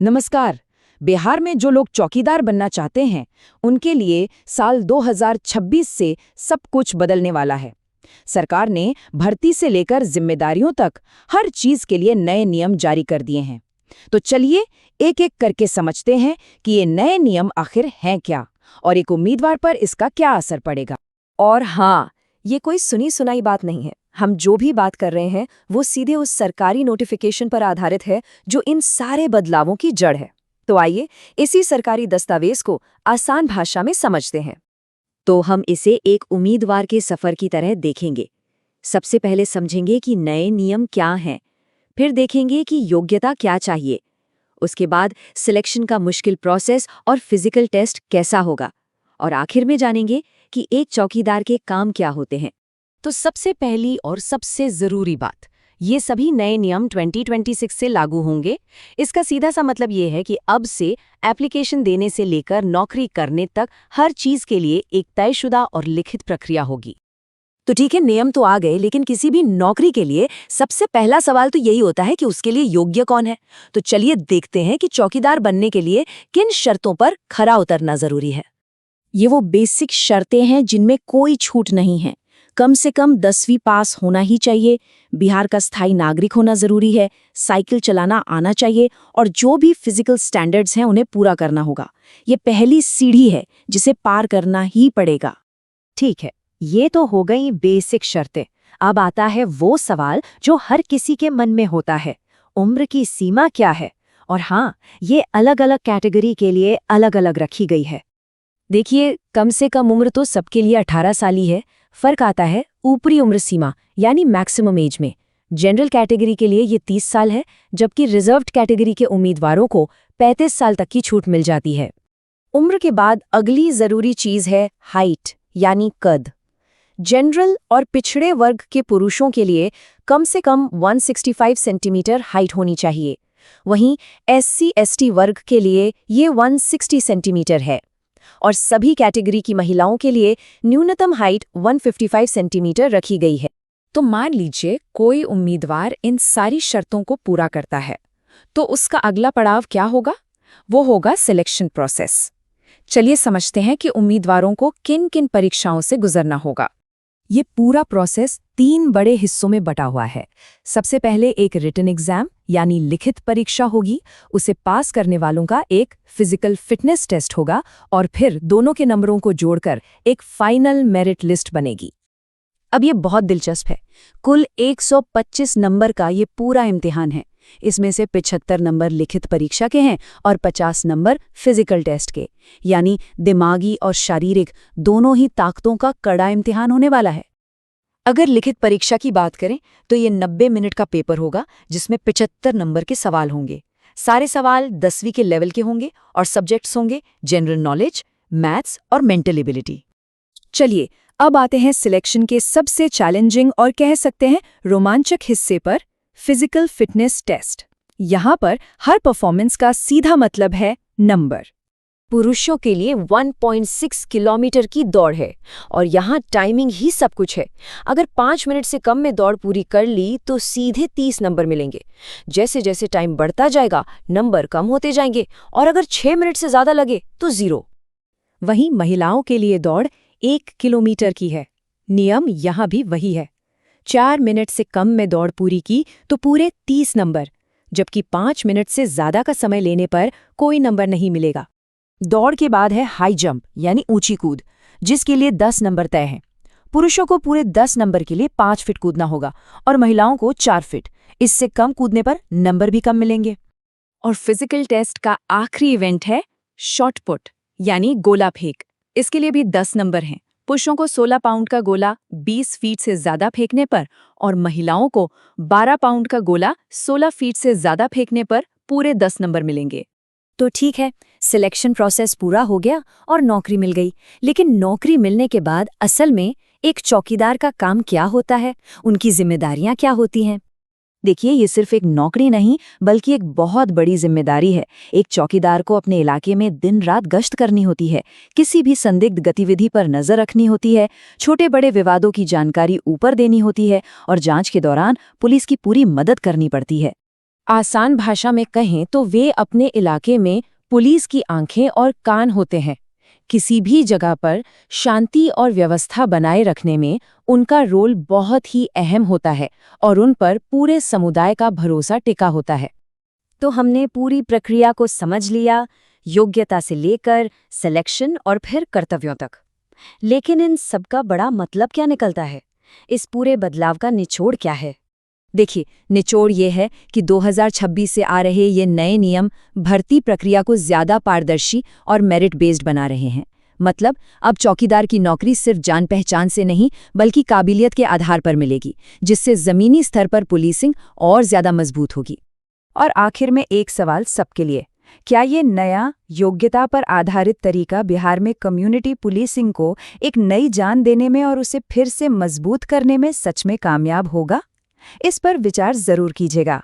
नमस्कार। बिहार में जो लोग चौकीदार बनना चाहते हैं, उनके लिए साल 2026 से सब कुछ बदलने वाला है। सरकार ने भर्ती से लेकर जिम्मेदारियों तक हर चीज के लिए नए नियम जारी कर दिए हैं। तो चलिए एक-एक करके समझते हैं कि ये नए नियम आखिर हैं क्या और एक उम्मीदवार पर इसका क्या असर पड़ेगा। और हाँ, ये कोई सुनी सुनाई बात नहीं है। हम जो भी बात कर रहे हैं वो सीधे उस सरकारी नोटिफिकेशन पर आधारित है जो इन सारे बदलावों की जड़ है। तो आइए इसी सरकारी दस्तावेज को आसान भाषा में समझते हैं। तो हम इसे एक उम्मीदवार के सफर की तरह देखेंगे। सबसे पहले समझेंगे कि नए नियम क्या हैं, फिर देखेंगे कि योग्यता क्या चाहिए, उसके बाद सिलेक्शन का मुश्किल प्रोसेस और फिजिकल टेस्ट कैसा होगा, और आखिर में जानेंगे कि एक चौकीदार के काम क्या होते हैं। तो सबसे पहली और सबसे जरूरी बात, ये सभी नए नियम 2026 से लागू होंगे। इसका सीधा सा मतलब ये है कि अब से एप्लीकेशन देने से लेकर नौकरी करने तक हर चीज के लिए एक तयशुदा और लिखित प्रक्रिया होगी। तो ठीक है, नियम तो आ गए, लेकिन किसी भी नौकरी के लिए सबसे पहला सवाल तो यही होता है कि उसके लिए योग्य कौन है। तो चलिए देखते हैं कि चौकीदार बनने के लिए किन शर्तों पर खरा उतरना जरूरी है। ये वो बेसिक शर्तें हैं जिनमें कोई छूट नहीं है। कम से कम 10वीं पास होना ही चाहिए, बिहार का स्थायी नागरिक होना जरूरी है, साइकिल चलाना आना चाहिए और जो भी फिजिकल स्टैंडर्ड्स हैं उन्हें पूरा करना होगा। ये पहली सीढ़ी है जिसे पार करना ही पड़ेगा। ठीक है, ये तो हो गई बेसिक शर्तें। अब आता है वो सवाल जो हर किसी के मन में होता है, उम्र की सीमा क्या है? और हाँ, ये अलग अलग कैटेगरी के लिए अलग अलग रखी गई है। देखिए, कम से कम उम्र तो सबके लिए 18 साल ही है। फर्क आता है ऊपरी उम्र सीमा यानी मैक्सिमम एज में। जनरल कैटेगरी के लिए ये 30 साल है, जबकि रिजर्व्ड कैटेगरी के उम्मीदवारों को 35 साल तक की छूट मिल जाती है। उम्र के बाद अगली जरूरी चीज है हाइट यानी कद। जनरल और पिछड़े वर्ग के पुरुषों के लिए कम से कम 165 सेंटीमीटर हाइट होनी चाहिए। वहीं SC/ST वर्ग के लिए ये 160 सेंटीमीटर है और सभी कैटेगरी की महिलाओं के लिए न्यूनतम हाइट 155 सेंटीमीटर रखी गई है। तो मान लीजिए कोई उम्मीदवार इन सारी शर्तों को पूरा करता है, तो उसका अगला पड़ाव क्या होगा? वो होगा सिलेक्शन प्रोसेस। चलिए समझते हैं कि उम्मीदवारों को किन किन परीक्षाओं से गुजरना होगा। ये पूरा प्रोसेस 3 बड़े हिस्सों में बटा हुआ है। सबसे पहले एक रिटन एग्जाम यानी लिखित परीक्षा होगी, उसे पास करने वालों का एक फिजिकल फिटनेस टेस्ट होगा और फिर दोनों के नंबरों को जोड़कर एक फाइनल मेरिट लिस्ट बनेगी। अब ये बहुत दिलचस्प है। कुल 125 नंबर का ये पूरा इम्तिहान है। इसमें से 75 नंबर लिखित परीक्षा के हैं और 50 नंबर फिजिकल टेस्ट के, यानी दिमागी और शारीरिक दोनों ही ताकतों का कड़ा इम्तिहान होने वाला है। अगर लिखित परीक्षा की बात करें तो ये 90 मिनट का पेपर होगा जिसमें 75 नंबर के सवाल होंगे। सारे सवाल 10वीं के लेवल के होंगे और सब्जेक्ट्स होंगे जनरल नॉलेज, मैथ्स और मेंटल एबिलिटी। चलिए अब आते हैं सिलेक्शन के सबसे चैलेंजिंग और कह सकते हैं रोमांचक हिस्से पर, फिजिकल फिटनेस टेस्ट। यहाँ पर हर परफॉर्मेंस का सीधा मतलब है नंबर। पुरुषों के लिए 1.6 किलोमीटर की दौड़ है और यहाँ टाइमिंग ही सब कुछ है। अगर 5 मिनट से कम में दौड़ पूरी कर ली तो सीधे 30 नंबर मिलेंगे। जैसे जैसे टाइम बढ़ता जाएगा नंबर कम होते जाएंगे और अगर 6 मिनट से ज़्यादा लगे तो 0। वहीं महिलाओं के लिए दौड़ 1 किलोमीटर की है। नियम यहाँ भी वही है। 4 मिनट से कम में दौड़ पूरी की तो पूरे 30 नंबर, जबकि 5 मिनट से ज़्यादा का समय लेने पर कोई नंबर नहीं मिलेगा। दौड़ के बाद है हाई जंप यानी ऊंची कूद, जिसके लिए 10 नंबर तय हैं। पुरुषों को पूरे 10 नंबर के लिए 5 फीट कूदना होगा और महिलाओं को 4 फीट। इससे कम कूदने पर नंबर भी कम मिलेंगे। और फिजिकल टेस्ट का आखिरी इवेंट है शॉट पुट यानी गोला फेंक। इसके लिए भी 10 नंबर हैं। पुरुषों को 16 पाउंड का गोला 20 फीट से ज़्यादा फेंकने पर और महिलाओं को 12 पाउंड का गोला 16 फीट से ज़्यादा फेंकने पर पूरे 10 नंबर मिलेंगे। तो ठीक है, सिलेक्शन प्रोसेस पूरा हो गया और नौकरी मिल गई। लेकिन नौकरी मिलने के बाद असल में एक चौकीदार का काम क्या होता है, उनकी जिम्मेदारियां क्या होती हैं? देखिए, ये सिर्फ एक नौकरी नहीं बल्कि एक बहुत बड़ी जिम्मेदारी है। एक चौकीदार को अपने इलाके में दिन रात गश्त करनी होती है, किसी भी संदिग्ध गतिविधि पर नजर रखनी होती है, छोटे बड़े विवादों की जानकारी ऊपर देनी होती है और जांच के दौरान पुलिस की पूरी मदद करनी पड़ती है। आसान भाषा में कहें तो वे अपने इलाके में पुलिस की आंखें और कान होते हैं। किसी भी जगह पर शांति और व्यवस्था बनाए रखने में उनका रोल बहुत ही अहम होता है और उन पर पूरे समुदाय का भरोसा टिका होता है। तो हमने पूरी प्रक्रिया को समझ लिया, योग्यता से लेकर सिलेक्शन और फिर कर्तव्यों तक। लेकिन इन सबका बड़ा मतलब क्या निकलता है? इस पूरे बदलाव का निचोड़ क्या है? देखिए, निचोड़ ये है कि 2026 से आ रहे ये नए नियम भर्ती प्रक्रिया को ज्यादा पारदर्शी और मेरिट बेस्ड बना रहे हैं। मतलब अब चौकीदार की नौकरी सिर्फ जान पहचान से नहीं बल्कि काबिलियत के आधार पर मिलेगी, जिससे जमीनी स्तर पर पुलिसिंग और ज्यादा मजबूत होगी। और आखिर में एक सवाल सबके लिए, क्या ये नया योग्यता पर आधारित तरीका बिहार में कम्युनिटी पुलिसिंग को एक नई जान देने में और उसे फिर से मजबूत करने में सच में कामयाब होगा? इस पर विचार जरूर कीजिएगा।